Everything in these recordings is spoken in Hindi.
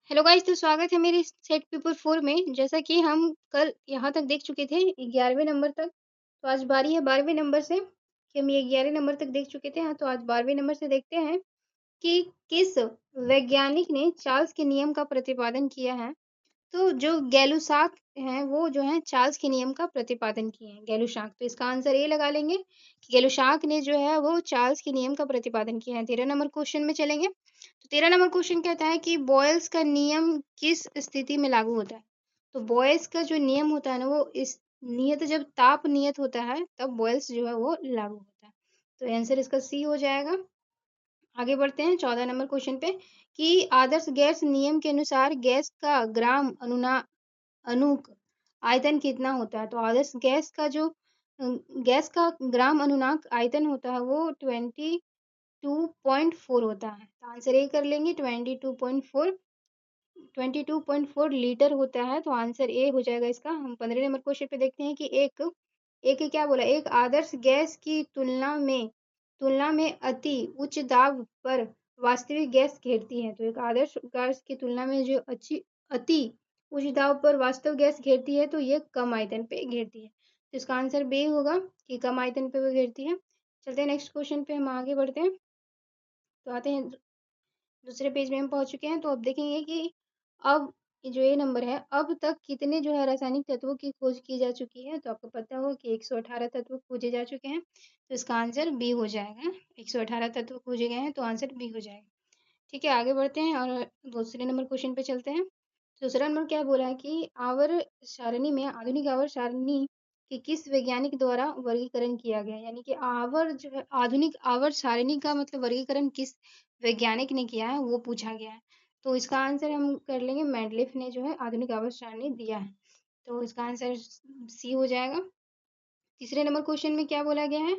हेलो गाइस, तो स्वागत है मेरे सेट पेपर 4 में। जैसा कि हम कल यहाँ तक देख चुके थे 11वें नंबर तक, तो आज बारी है 12वें नंबर से कि हम ये 11 नंबर तक देख चुके थे। हाँ, तो आज 12वें नंबर से देखते हैं कि किस वैज्ञानिक ने चार्ल्स के नियम का प्रतिपादन किया है। तो जो गैलुसाक हैं, वो जो है चार्ल्स के नियम का प्रतिपादन किए हैं, गैलुशाक। तो इसका आंसर ये लगा लेंगे कि गैलुशाक ने जो है वो चार्ल्स के नियम का प्रतिपादन किया है। 13 नंबर क्वेश्चन में चलेंगे। तो 13 नंबर क्वेश्चन कहता है कि बॉयल्स का नियम किस स्थिति में लागू होता है? तो बॉयल्स का जो नियम होता है ना, वो इस नियत जब ताप नियत होता है तब बॉयल्स जो है वो लागू होता है। तो आंसर इसका सी हो जाएगा। आगे बढ़ते हैं 14 नंबर क्वेश्चन पे कि आदर्श गैस नियम के अनुसार गैस का ग्राम अनुक आयतन कितना होता है? तो आदर्श गैस का जो गैस का ग्राम अनुनाक आयतन होता है वो 22.4 होता है। तो आंसर ए कर लेंगे। 22.4 लीटर होता है। तो आंसर ए हो जाएगा इसका। हम 15 नंबर क्वेश्चन पे देखते हैं कि एक एक क्या बोला, एक आदर्श गैस की तुलना में अति उच्च दाब पर वास्तविक गैस घेरती है। तो एक आदर्श गैस की तुलना में जो अति उच्च दाब पर वास्तव गैस घेरती है, तो ये कम आयतन पे घेरती है। तो इसका आंसर बी होगा कि कम आयतन पे वो घेरती है। चलते हैं नेक्स्ट क्वेश्चन पे, हम आगे बढ़ते हैं। तो आते हैं दूसरे पेज में हम पहुंच चुके हैं। तो अब देखेंगे कि अब जो ये नंबर है, अब तक कितने जो है रासायनिक तत्वों की खोज की जा चुकी है? तो आपको पता हो कि 118 तत्व खोजे जा चुके हैं। तो इसका आंसर बी हो जाएगा। 118 तत्व खोजे गए हैं, तो आंसर बी हो जाएगा। ठीक है, आगे बढ़ते हैं और दूसरे नंबर क्वेश्चन पे चलते हैं। दूसरा नंबर क्या बोला है कि आवर सारणी में आधुनिक आवर सारणी के किस वैज्ञानिक द्वारा वर्गीकरण किया गया है? यानी कि आवर जो है, आधुनिक आवर सारणी का मतलब वर्गीकरण किस वैज्ञानिक ने किया है, वो पूछा गया है। तो इसका आंसर हम कर लेंगे, मेंडलीफ ने जो है आधुनिक आवर सारणी दिया है। तो इसका आंसर सी हो जाएगा। तीसरे नंबर क्वेश्चन में क्या बोला गया है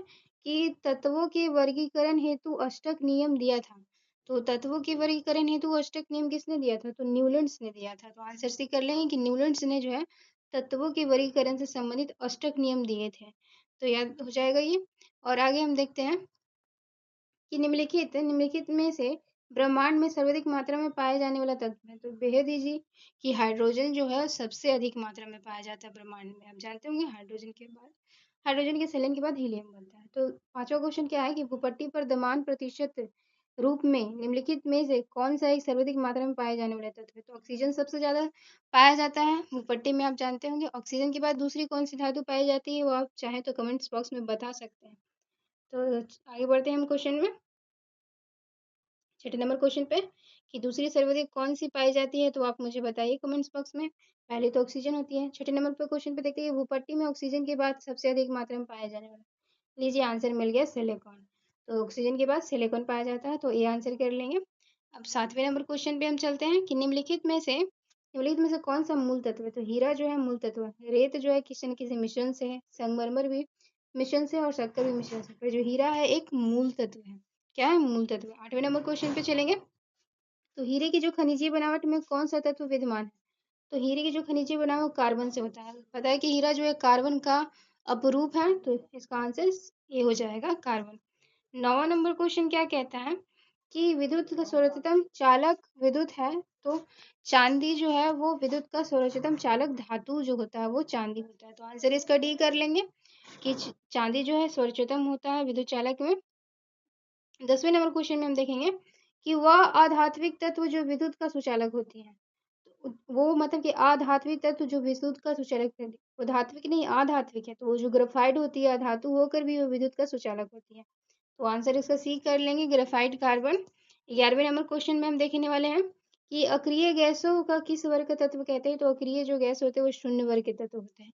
कि तत्वों के वर्गीकरण हेतु अष्टक नियम दिया था। तो तत्वों के वर्गीकरण हेतु अष्टक नियम किसने दिया था? तो न्यूलैंड्स ने दिया था। तो आंसर सी कर लेंगे कि न्यूलैंड्स ने जो है तत्वों के वर्गीकरण से संबंधित अष्टक नियम दिए थे। तो याद हो जाएगा ये। और आगे हम देखते हैं कि निम्नलिखित में से ब्रह्मांड में सर्वाधिक मात्रा में पाए जाने वाला तत्व है। तो बेहद इजी कि हाइड्रोजन जो है सबसे अधिक मात्रा में पाया जाता है ब्रह्मांड में। आप जानते होंगे हाइड्रोजन के सेलेन के बाद हीलियम बनता है। तो पांचवा क्वेश्चन क्या है कि भूपट्टी पर द्रव्यमान प्रतिशत रूप में निम्नलिखित में से कौन सा एक सर्वाधिक मात्रा में पाए जाने वाला तत्व है? तो ऑक्सीजन सबसे ज्यादा पाया जाता है भूपट्टी में। आप जानते होंगे ऑक्सीजन के बाद दूसरी कौन सी धातु पाई जाती है, वो आप चाहें तो कमेंट्स बॉक्स में बता सकते हैं। तो आगे बढ़ते हैं हम क्वेश्चन में, छठे नंबर क्वेश्चन पे कि दूसरी सर्वाधिक कौन सी पाई जाती है? तो आप मुझे बताइए कमेंट्स बॉक्स में। पहले तो ऑक्सीजन होती है। छठे नंबर पे क्वेश्चन पे देखते हैं भूपट्टी में ऑक्सीजन के बाद सबसे अधिक मात्रा में पाया जाने वाला, लीजिए आंसर मिल गया सिलिकॉन। तो ऑक्सीजन के बाद सिलिकॉन पाया जाता है, तो ये आंसर कर लेंगे। अब सातवें नंबर क्वेश्चन पे हम चलते हैं कि निम्नलिखित में से कौन सा मूल तत्व है? तो हीरा जो है मूल तत्व है। रेत जो है किसी न किसी मिश्रण से है, संगमरमर भी मिश्रण से, और शक्कर भी मिश्रण से। पर जो हीरा है एक मूल तत्व है। क्या है? मूल तत्व। आठवें नंबर क्वेश्चन पे चलेंगे। तो हीरे की जो खनिजीय बनावट में कौन सा तत्व विद्यमान है? तो हीरे की जो खनिजीय बनावट वो कार्बन से होता है। पता है कि हीरा जो है कार्बन का अपरूप है, तो इसका आंसर ये हो जाएगा, कार्बन। नौवां नंबर क्वेश्चन क्या कहता है कि विद्युत का सर्वोत्तम चालक विद्युत है। तो चांदी जो है वो विद्युत का सर्वोत्तम चालक धातु जो होता है वो चांदी होता है। तो आंसर इसका डी कर लेंगे कि चांदी जो है सर्वोत्तम होता है विद्युत चालक में। 10वें नंबर क्वेश्चन में हम देखेंगे कि वह अधात्विक तत्व जो विद्युत का सुचालक होती है। वो मतलब कि अधात्विक तत्व जो विद्युत का सुचालक है, वो धात्विक नहीं अधात्विक है। तो वो जो ग्रेफाइट होती है धातु होकर भी वो विद्युत का सुचालक होती है। तो आंसर इसका सी कर लेंगे, ग्रेफाइट कार्बन। 11वें नंबर क्वेश्चन में हम देखने वाले हैं कि अक्रिय गैसों का किस वर्ग का तत्व कहते हैं? तो अक्रिय जो गैस होते हैं वो शून्य वर्ग के तत्व होते हैं।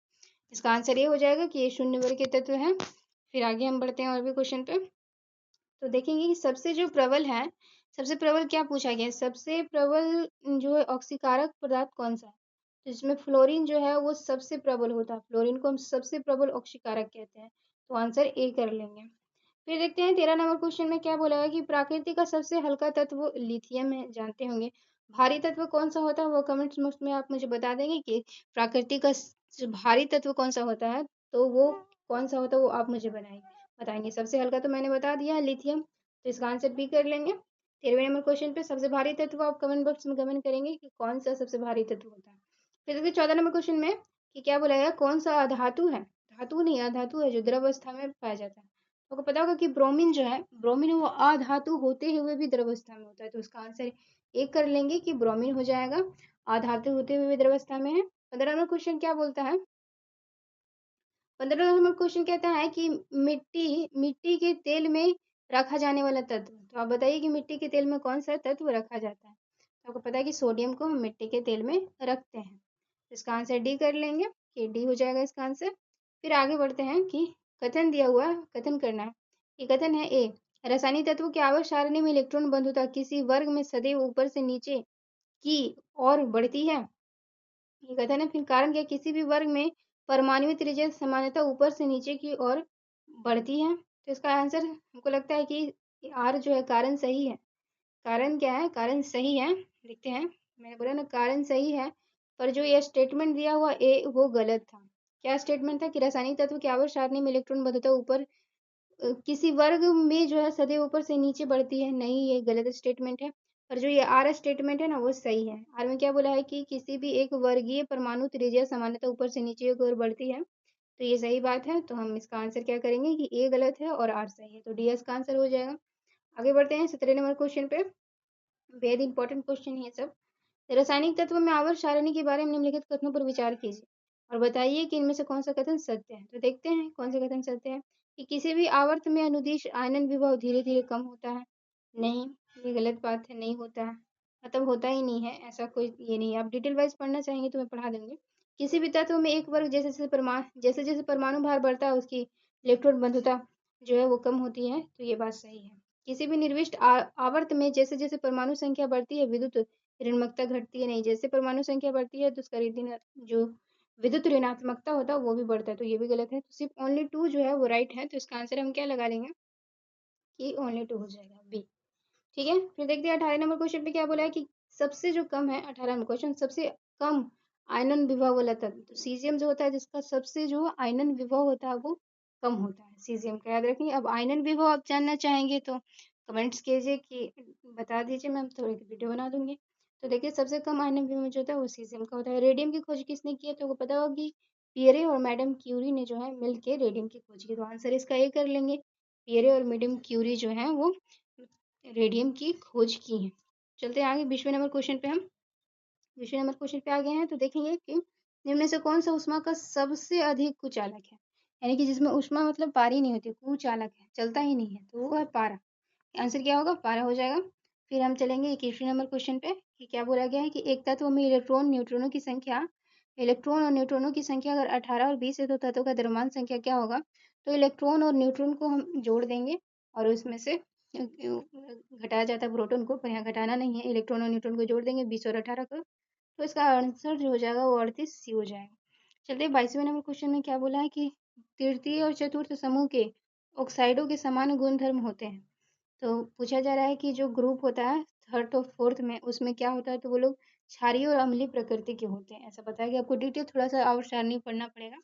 इसका आंसर ये हो जाएगा कि ये शून्य वर्ग के तत्व है। फिर आगे हम बढ़ते हैं और भी क्वेश्चन पे। तो देखेंगे कि सबसे प्रबल क्या पूछा गया है? सबसे प्रबल जो है ऑक्सीकारक पदार्थ कौन सा है? तो इसमें फ्लोरीन जो है वो सबसे प्रबल होता है। फ्लोरीन को हम सबसे प्रबल ऑक्सीकारक कहते हैं। तो आंसर ए कर लेंगे। फिर देखते हैं 13 नंबर क्वेश्चन में क्या बोला है कि प्रकृति का सबसे हल्का तत्व लिथियम है, जानते होंगे। भारी तत्व कौन सा होता है वो कमेंट्स बॉक्स में आप मुझे बता देंगे कि प्रकृति का भारी तत्व कौन सा होता है, तो वो कौन सा होता है वो आप मुझे बताएंगे। सबसे हल्का तो मैंने बता दिया है, लिथियम। तो इसका आंसर बी कर लेंगे। 13वें नंबर क्वेश्चन पे सबसे भारी तत्व आप कमेंट बॉक्स में कमेंट करेंगे कि कौन सा सबसे भारी तत्व होता है। फिर देखिए 14 नंबर क्वेश्चन में कि क्या बोला गया, कौन सा अधातु है, धातु नहीं अधातु है जो द्रव अवस्था में पाया जाता है। तो आपको पता होगा कि ब्रोमीन जो है, ब्रोमीन वो अधातु होते हुए भी द्रव अवस्था में होता है, तो उसका आंसर एक कर लेंगे कि ब्रोमीन हो जाएगा, अधातु होते हुए भी द्रव अवस्था में है। 15 नंबर क्वेश्चन क्या बोलता है, 15 नंबर क्वेश्चन कहता है कि मिट्टी मिट्टी के तेल में रखा जाने वाला तत्व, तो आप बताइए कि मिट्टी के तेल में कौन सा तत्व रखा जाता है। तो आपको पता है कि सोडियम को हम मिट्टी के तेल में रखते हैं, तो इसका आंसर डी कर लेंगे कि डी हो जाएगा इसका आंसर। फिर आगे बढ़ते हैं कि कथन दिया हुआ है, कथन करना है। ये कथन है ए, रासायनिक तत्वों की आवर्त सारणी में इलेक्ट्रॉन बंधुता किसी वर्ग में सदैव ऊपर से नीचे की और बढ़ती है। ये कथन है। फिर कारण क्या, किसी भी वर्ग में परमाणु त्रिज्या सामान्यतः ऊपर से नीचे की ओर बढ़ती है, तो इसका आंसर हमको लगता है कि आर जो है कारण सही है। कारण क्या है, कारण सही है, देखते हैं। मैंने बोला ना कारण सही है, पर जो ये स्टेटमेंट दिया हुआ ए वो गलत था। क्या स्टेटमेंट था कि रासायनिक तत्व की आवर्त सारणी में इलेक्ट्रॉन बंधुता ऊपर किसी वर्ग में जो है सदैव ऊपर से नीचे बढ़ती है, नहीं ये गलत स्टेटमेंट है। पर जो ये आर स्टेटमेंट है ना वो सही है। आर में क्या बोला है कि किसी भी एक वर्गीय परमाणु त्रिज्या सामान्यतः ऊपर से नीचे की ओर बढ़ती है, तो ये सही बात है। तो हम इसका आंसर क्या करेंगे कि ए गलत है और आर सही है, तो डी इसका आंसर हो जाएगा। आगे बढ़ते हैं 17 नंबर क्वेश्चन पे, बेहद इंपॉर्टेंट क्वेश्चन है सब। रासायनिक तत्व में आवर्त सारणी के बारे में निम्नलिखित कथनों पर विचार कीजिए और बताइए कि इनमें से कौन सा कथन सत्य है। तो देखते हैं कौन सा कथन सत्य है। कि किसी भी आवर्त में अनुदिश आयनन विभव धीरे धीरे कम होता है, नहीं ये गलत बात है, नहीं होता है, मतलब होता ही नहीं है, ऐसा कोई ये नहीं है। आप डिटेल वाइज पढ़ना चाहेंगे तो मैं पढ़ा दूंगी। किसी भी तत्व में एक वर्ग जैसे जैसे परमाणु भार बढ़ता है उसकी इलेक्ट्रॉन बंधुता जो है वो कम होती है, तो ये बात सही है। किसी भी निर्दिष्ट आवर्त में जैसे जैसे परमाणु संख्या बढ़ती है विद्युत ऋणात्मकता घटती है, नहीं जैसे परमाणु संख्या बढ़ती है तो उसका जो विद्युत ऋणात्मकता होता है वो भी बढ़ता है, तो ये भी गलत है। तो सिर्फ ओनली टू जो है वो राइट है, तो इसका आंसर हम क्या लगा लेंगे कि ओनली टू हो जाएगा बी। ठीक है, फिर देखते हैं 18 नंबर क्वेश्चन पे क्या बोला है कि सबसे जो कम है, 18 नंबर क्वेश्चन, सबसे कम आयनन विभव वाला तत्व, तो सीजियम जो होता है जिसका सबसे जो आयनन विभव होता है वो कम होता है, सीजियम का याद रखिए। अब आयनन विभव आप जानना चाहेंगे तो कमेंट्स कीजिए कि बता दीजिए, मैं थोड़ी वीडियो बना दूंगी। तो देखिए सबसे कम आयनन विभव जो होता है वो सीजियम का होता है। रेडियम की खोज किसने की है, तो वो पता होगा कि पियरे और मैडम क्यूरी ने जो है मिलके रेडियम की खोज की, तो आंसर इसका ये कर लेंगे, पियरे और मैडम क्यूरी जो है वो रेडियम की खोज की है। चलते हैं आगे 20वें नंबर क्वेश्चन पे। हम 20वें नंबर क्वेश्चन पे आ गए हैं, तो देखेंगे कि निम्न में से कौन सा ऊष्मा का सबसे अधिक कुचालक है, यानी कि जिसमें ऊष्मा मतलब पारी नहीं होती, कुचालक है, चलता ही नहीं है, तो वो है पारा। आंसर क्या होगा, पारा हो जाएगा। फिर हम चलेंगे 21वें नंबर क्वेश्चन पे कि क्या बोला गया है कि एक तत्व में इलेक्ट्रॉन और न्यूट्रॉनों की संख्या अगर 18 और 20 है तो तत्व का द्रव्यमान संख्या क्या होगा। तो इलेक्ट्रॉन और न्यूट्रॉन को हम जोड़ देंगे और उसमें से घटाया जाता है प्रोटॉन को, पर यहाँ घटाना नहीं है, इलेक्ट्रॉन और न्यूट्रॉन को जोड़ देंगे 20 और 18 को, तो इसका आंसर जो हो जाएगा वो 38 सी हो जाएगा। चलिए 22वें नंबर क्वेश्चन में क्या बोला है कि तृतीय और चतुर्थ समूह के ऑक्साइडों के समान गुणधर्म होते हैं। तो पूछा जा रहा है कि जो ग्रुप होता है थर्ड और फोर्थ में उसमें क्या होता है, तो वो लोग क्षारीय और अम्लीय प्रकृति के होते हैं, ऐसा बताया कि आपको डिटेल थोड़ा सा और सारणी पढ़ना पड़ेगा।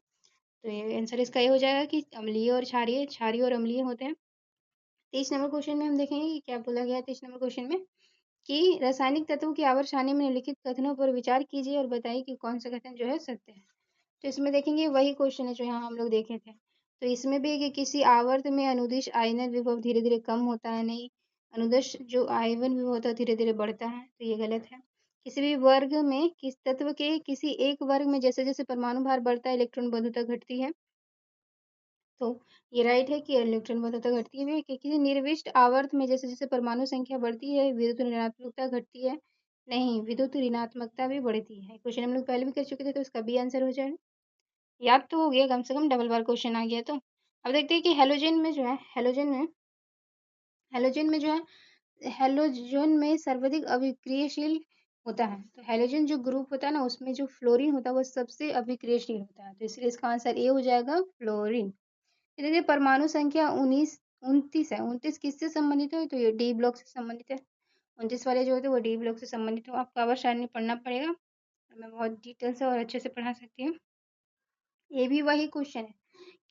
तो ये आंसर इसका ये हो जाएगा कि अम्लीय और क्षारीय, क्षारीय और अम्लीय होते हैं। 23 नंबर क्वेश्चन में हम देखेंगे कि क्या बोला गया है 23 नंबर क्वेश्चन में कि रासायनिक तत्वों की आवर्त सारणी में निम्नलिखित कथनों पर विचार कीजिए और बताइए कि कौन सा कथन जो है सत्य है। तो इसमें देखेंगे वही क्वेश्चन है जो यहाँ हम लोग देखे थे, तो इसमें भी है कि किसी आवर्त में अनुदिश आयनन विभव धीरे धीरे कम होता है, नहीं अनुदिश जो आयवन विभव होता है धीरे धीरे बढ़ता है, तो ये गलत है। किसी भी वर्ग में किस तत्व के किसी एक वर्ग में जैसे जैसे परमाणु भार बढ़ता है इलेक्ट्रॉन बंधुता घटती है, तो ये राइट है कि इलेक्ट्रॉन बंधुता घटती है कि किसी निर्दिष्ट आवर्त में जैसे जैसे परमाणु संख्या बढ़ती है विद्युत ऋणात्मकता घटती है, नहीं विद्युत ऋणात्मकता भी बढ़ती है। क्वेश्चन हम लोग पहले भी कर चुके थे, तो इसका भी आंसर हो जाएगा। याद तो हो गया कम से कम, डबल बार क्वेश्चन आ गया। तो अब देखते हैं कि हेलोजन में जो है हेलोजन में सर्वाधिक अभिक्रियाशील होता है, तो हेलोजन जो ग्रुप होता है ना उसमें जो फ्लोरीन होता है वो सबसे अभिक्रियाशील होता है, तो इसलिए इसका आंसर ए हो जाएगा फ्लोरीन। फिर देखिए परमाणु संख्या 29 है, 29 किससे संबंधित है, तो ये डी ब्लॉक से संबंधित है। 29 वाले जो होते हैं वो डी ब्लॉक से संबंधित हो, आपको आवर सारणी पढ़ना पड़ेगा और मैं बहुत डिटेल से और अच्छे से पढ़ा सकती हूँ। ये भी वही क्वेश्चन है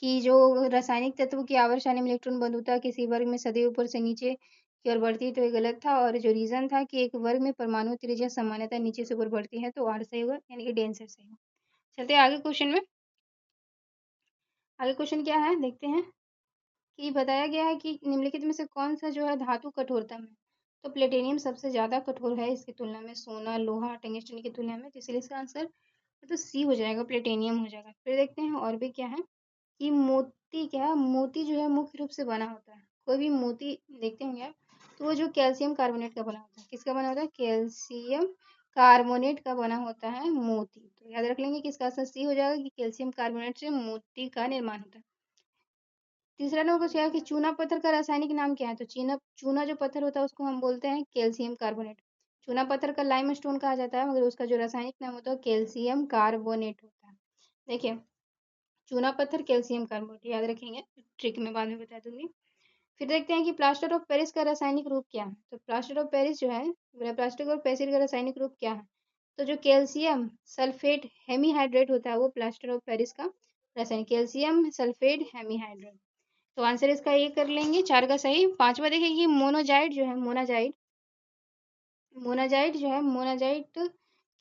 कि जो रासायनिक तत्व की आवर्त सारणी में इलेक्ट्रॉन बंधुता किसी वर्ग में सदैव ऊपर से नीचे की ओर बढ़ती है, तो ये गलत था। और जो रीज़न था कि एक वर्ग में परमाणु त्रिज्या सामान्यतः नीचे से ऊपर बढ़ती है, तो आर सही होगा, यानी कि डी आंसर सही होगा। चलते हैं आगे क्वेश्चन में। आगे क्वेश्चन क्या है देखते हैं कि बताया गया है कि निम्नलिखित में से कौन सा जो है धातु कठोरतम है। तो प्लेटिनियम सबसे ज़्यादा कठोर है इसकी तुलना में, सोना, लोहा, टंगस्टन की तुलना में, तो इसलिए इसका आंसर तो सी हो जाएगा, प्लेटिनियम हो जाएगा। फिर देखते हैं और भी क्या है कि मोती क्या है, मोती जो है मुख्य रूप से बना होता है, कोई भी मोती देखते होंगे आप, तो वो जो कैल्शियम कार्बोनेट का बना होता है, किसका बना होता है, कैल्शियम कार्बोनेट का बना होता है मोती। तो याद रख लेंगे कि इसका आंसर सी हो जाएगा कि कैल्शियम कार्बोनेट से मोती का निर्माण होता है। तीसरा नंबर क्वेश्चन है कि चूना पत्थर का रासायनिक नाम क्या है। तो चूना चूना जो पत्थर होता है उसको हम बोलते हैं कैल्शियम कार्बोनेट। चूना पत्थर का लाइम स्टोन कहा जाता है, मगर उसका जो रासायनिक नाम होता है कैल्शियम कार्बोनेट होता है। देखिए, चूना पत्थर कैल्शियम कार्बोनेट याद रखेंगे, ट्रिक में बाद में बता दूंगी। फिर देखते हैं कि प्लास्टर ऑफ पेरिस का रासायनिक रूप क्या है। तो प्लास्टर ऑफ पेरिस जो है, प्लास्टर ऑफ पेरिस का रासायनिक रूप क्या है। तो जो कैल्शियम सल्फेट हेमीहाइड्रेट होता है वो प्लास्टर ऑफ पेरिस का रासायनिक, कैल्शियम सल्फेट हेमीहाइड्रेट। तो आंसर इसका ये कर लेंगे, 4 का सही। पांचवा देखिए कि मोनाजाइट जो है, मोनाजाइट मोनाजाइट जो है, मोनाजाइट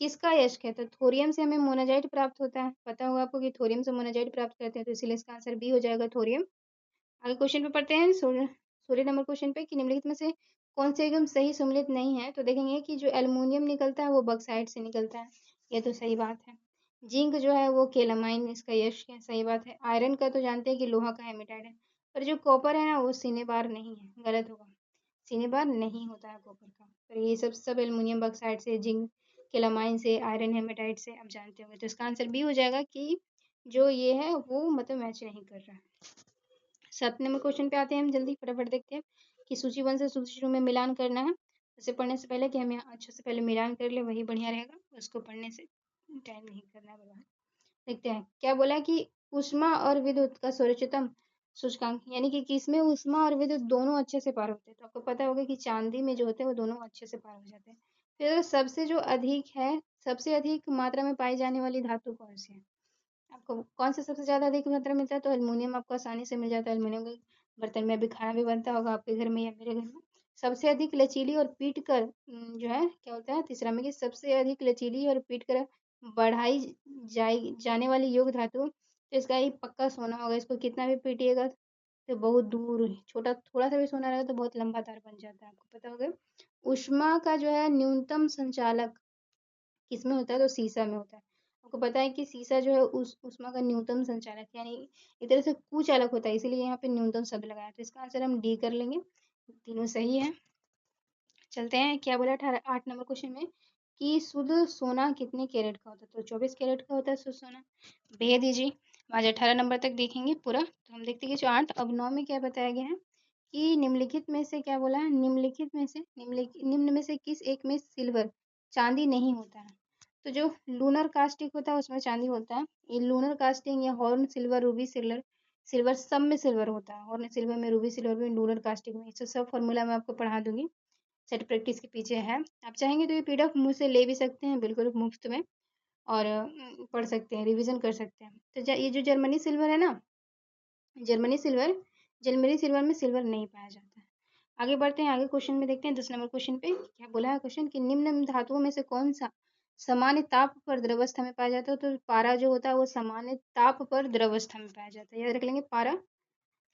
किसका यस्क है। तो थोरियम से हमें मोनाजाइट प्राप्त होता है, पता होगा आपको कि थोरियम से मोनाजाइट प्राप्त करते हैं, तो इसीलिए इसका आंसर बी हो जाएगा, थोरियम। आगे क्वेश्चन पे पढ़ते हैं, 16 नंबर क्वेश्चन पे कि निम्नलिखित में से कौन से एकदम सही सम्मिलित नहीं है। तो देखेंगे कि जो एल्युमिनियम निकलता है वो बक्साइट से निकलता है, ये तो सही बात है। जिंक जो है वो केलामाइन इसका यश है, सही बात है। आयरन का तो जानते हैं कि लोहा का हेमेटाइट है, पर जो कॉपर है ना वो सिनेबार नहीं है, गलत होगा, सिनेबार नहीं होता है कॉपर का। पर ये सब एल्युमिनियम बक्साइट से, जिंक केलामाइन से, आयरन हेमेटाइट से आप जानते होंगे, तो इसका आंसर बी हो जाएगा कि जो ये है वो मतलब मैच नहीं कर रहा है। 7 नंबर क्वेश्चन पे आते हैं हम, जल्दी फटाफट देखते हैं कि सूची 1 से सूची 2 में मिलान करना है। उसे पढ़ने से पहले कि हमें अच्छे से पहले मिलान कर ले, वही बढ़िया रहेगा, उसको पढ़ने से टाइम नहीं करना है। देखते हैं क्या बोला है कि ऊष्मा और विद्युत का सर्वोच्चतम सूचकांक, यानी कि किसमें ऊष्मा और विद्युत दोनों अच्छे से पार होते हैं। तो आपको पता होगा कि चांदी में जो होते हैं वो दोनों अच्छे से पार हो जाते हैं। फिर सबसे जो अधिक है, सबसे अधिक मात्रा में पाई जाने वाली धातु कौन सी है। आपको कौन सा सबसे ज़्यादा अधिक मात्रा में मिलता है। तो एल्युमिनियम आपको आसानी से मिल जाता है, एल्युमिनियम के बर्तन में भी खाना भी बनता होगा आपके घर में या मेरे घर में। सबसे अधिक लचीली और पीट कर जो है क्या होता है, तीसरा में कि सबसे अधिक लचीली और पीट कर बढ़ाई जाने वाली योग धातु, तो इसका ही पक्का सोना होगा। इसको कितना भी पीटिएगा तो बहुत दूर, छोटा थोड़ा सा भी सोना रहेगा तो बहुत लंबा तार बन जाता है, आपको पता होगा। ऊष्मा का जो है न्यूनतम संचालक किसमें होता है, तो सीसा में होता है। आपको पता है कि सीसा जो है उस ऊष्मा का न्यूनतम संचालक, यानी एक तरह से कुचालक होता है, इसीलिए यहाँ पे न्यूनतम शब्द लगाया। तो इसका आंसर हम डी कर लेंगे, तीनों सही है। चलते हैं क्या बोला 8 नंबर क्वेश्चन में कि शुद्ध सोना कितने कैरेट का होता है। तो 24 कैरेट का होता है शुद्ध सोना। भैया दीजिए, आज 18 नंबर तक देखेंगे पूरा, तो हम देखते हैं कि जो 8 अब 9 में क्या बताया गया है कि निम्नलिखित में से क्या बोला है, निम्नलिखित में से निम्न में से किस एक में सिल्वर चांदी नहीं होता है। तो जो लूनर कास्टिंग होता है उसमें चांदी होता है, ये लूनर कास्टिंग या horn silver, Ruby silver, silver सब में सिल्वर होता है, हॉर्न सिल्वर में, रूबी सिल्वर में, लूनर कास्टिंग में, इसे सब फॉर्मूला मैं आपको पढ़ा दूंगी, सेट प्रैक्टिस के पीछे है। आप चाहेंगे तो ये पीडीएफ मुझसे ले भी सकते हैं बिल्कुल मुफ्त में, और पढ़ सकते हैं, रिवीजन कर सकते हैं। तो ये जो जर्मनी सिल्वर है ना, जर्मनी सिल्वर, जर्मनी सिल्वर में सिल्वर नहीं पाया जाता है। आगे बढ़ते हैं, आगे क्वेश्चन में देखते हैं 10 नंबर क्वेश्चन पे क्या बोला है क्वेश्चन कि निम्न धातुओं में से कौन सा सामान्य ताप पर द्रवस्था में पाया जाता है। तो पारा जो होता है वो सामान्य ताप पर द्रवस्था में पाया जाता है, याद रख लेंगे पारा।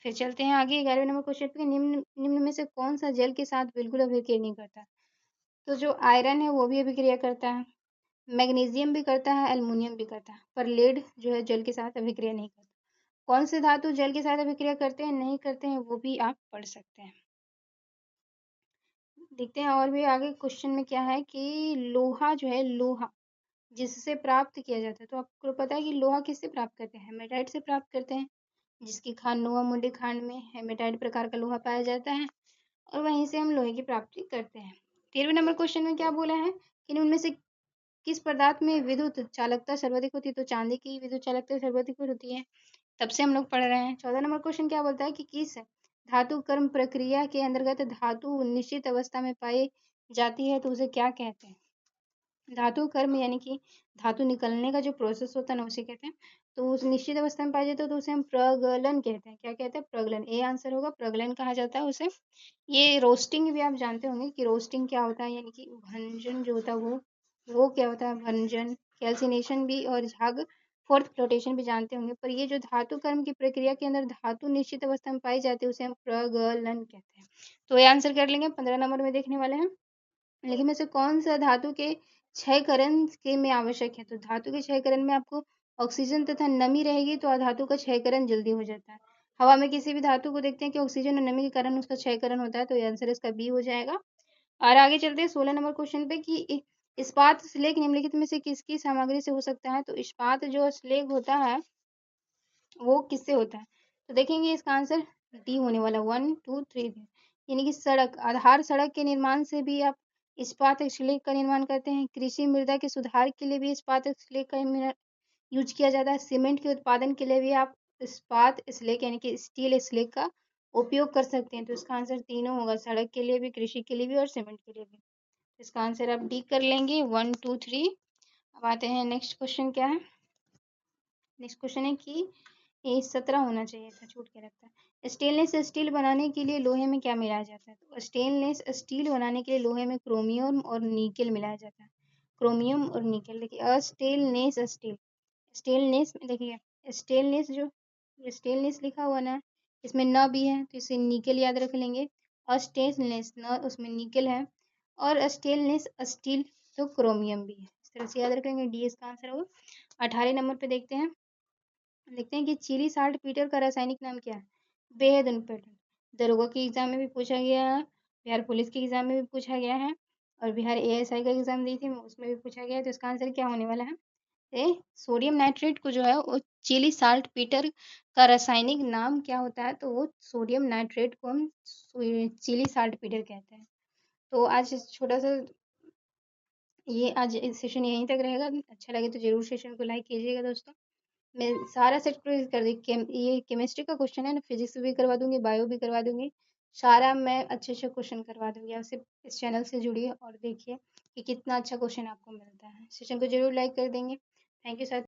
फिर चलते हैं आगे 11वें नंबर क्वेश्चन पे, निम्न निम्न में से कौन सा जल के साथ बिल्कुल अभिक्रिया नहीं करता। तो जो आयरन है वो भी अभिक्रिया करता है, मैग्नीशियम भी करता है, एल्युमिनियम भी करता है, पर लेड जो है जल के साथ अभिक्रिया नहीं करता। कौन से धातु जल के साथ अभिक्रिया करते हैं नहीं करते हैं वो भी आप पढ़ सकते हैं। देखते हैं और भी आगे क्वेश्चन में क्या है कि लोहा जो है, लोहा जिससे प्राप्त किया जाता है। तो आपको पता है कि लोहा किससे प्राप्त करते हैं, हेमेटाइट से प्राप्त करते हैं, जिसकी खान नोवा मुंडी खान में हेमेटाइट प्रकार का लोहा पाया जाता है, और वहीं से हम लोहे की प्राप्ति करते हैं। 13वें नंबर क्वेश्चन में क्या बोला है कि उनमें से किस पदार्थ में विद्युत चालकता सर्वाधिक होती है। तो चांदी की विद्युत चालकता सर्वाधिक होती है, तब से हम लोग पढ़ रहे हैं। 14 नंबर क्वेश्चन क्या बोलता है कि किस धातु कर्म प्रक्रिया के अंतर्गत धातु निश्चित अवस्था में पाई जाती है, तो उसे क्या कहते हैं। धातु कर्म यानी कि धातु निकलने का जो प्रोसेस होता है ना, उसे कहते हैं। तो उस निश्चित अवस्था में पाया जाता है तो उसे हम प्रगलन कहते हैं। क्या कहते हैं? प्रगलन। ए आंसर होगा, प्रगलन कहा जाता है उसे। ये रोस्टिंग भी आप जानते होंगे कि रोस्टिंग क्या होता है, यानी कि भंजन जो होता है वो क्या होता है, भंजन। कैल्सिनेशन भी और झाग फोर्थ फ्लोटेशन भी जानते होंगे। पर ये जो धातु कर्म की प्रक्रिया के अंदर धातु निश्चित अवस्था में पाई जाती है उसे हम प्रगलन कहते हैं। तो ये आंसर कर लेंगे, 15 नंबर में देखने वाले हैं। लेकिन में से कौन सा धातु के क्षयकरण के में आवश्यक है? तो धातु के क्षयकरण में आपको ऑक्सीजन तथा नमी रहेगी तो धातु का क्षयकरण जल्दी हो जाता है। हवा में किसी भी धातु को देखते हैं कि ऑक्सीजन और नमी के कारण उसका क्षयकरण होता है, तो ये आंसर इसका बी हो जाएगा। और आगे चलते हैं 16 नंबर क्वेश्चन पे कि इस्पात स्लेग निम्नलिखित में से किसकी सामग्री से हो सकता है? तो इस्पात जो स्लेग होता है वो किससे होता है? तो देखेंगे इसका आंसर डी होने वाला, 1 2 3 यानी कि सड़क, आधार सड़क के निर्माण से भी आप इस्पात स्लेग का निर्माण करते हैं। कृषि मृदा के सुधार के लिए भी इस्पात स्लेग का यूज किया जाता है। सीमेंट के उत्पादन के लिए भी आप इस्पात स्लेग यानी कि स्टील स्लेग का उपयोग कर सकते हैं। तो इसका आंसर तीनों होगा, सड़क के लिए भी, कृषि के लिए भी और सीमेंट के लिए भी। इसका आंसर आप डी कर लेंगे, 1 2 3। अब आते हैं नेक्स्ट क्वेश्चन क्या है। नेक्स्ट क्वेश्चन है कि ये 17 होना चाहिए था, छूट के लगता है। स्टेनलेस स्टील बनाने के लिए लोहे में क्या मिलाया जाता है? तो स्टेनलेस स्टील बनाने के लिए लोहे में क्रोमियम और निकेल मिलाया जाता है। क्रोमियम और निकेल। देखिए स्टेनलेस स्टील, स्टेनलेस में देखिए स्टेनलेस जो स्टेनलेस लिखा हुआ ना, इसमें न भी है तो इसे निकेल याद रख लेंगे। और स्टेनलेस न, उसमें निकेल है। और स्टेनलेस स्टील तो क्रोमियम भी है। इस तरह से याद रखेंगे, डी इसका आंसर होगा। 18 नंबर पे देखते हैं कि चिली साल्ट पीटर का रासायनिक नाम क्या है? बेहद इम्पोर्टेंट, दरोगा के एग्जाम में भी पूछा गया है, बिहार पुलिस के एग्जाम में भी पूछा गया है, और बिहार एएसआई का एग्जाम दी थी उसमें भी पूछा गया है। तो इसका आंसर क्या होने वाला है? सोडियम नाइट्रेट को जो है वो चिली साल्ट पीटर का रासायनिक नाम क्या होता है? तो वो सोडियम नाइट्रेट को हम चिली साल्ट पीटर कहते हैं। तो आज छोटा सा ये आज सेशन यहीं तक रहेगा। अच्छा लगे तो जरूर सेशन को लाइक कीजिएगा दोस्तों। मैं सारा सेट पूरा कर दी। ये केमिस्ट्री का क्वेश्चन है ना, फिजिक्स भी करवा दूंगी, बायो भी करवा दूंगी, सारा मैं अच्छे अच्छे क्वेश्चन करवा दूंगी। आप सिर्फ इस चैनल से जुड़िए और देखिए कि कितना अच्छा क्वेश्चन आपको मिलता है। सेशन को जरूर लाइक कर देंगे। Thank you sir.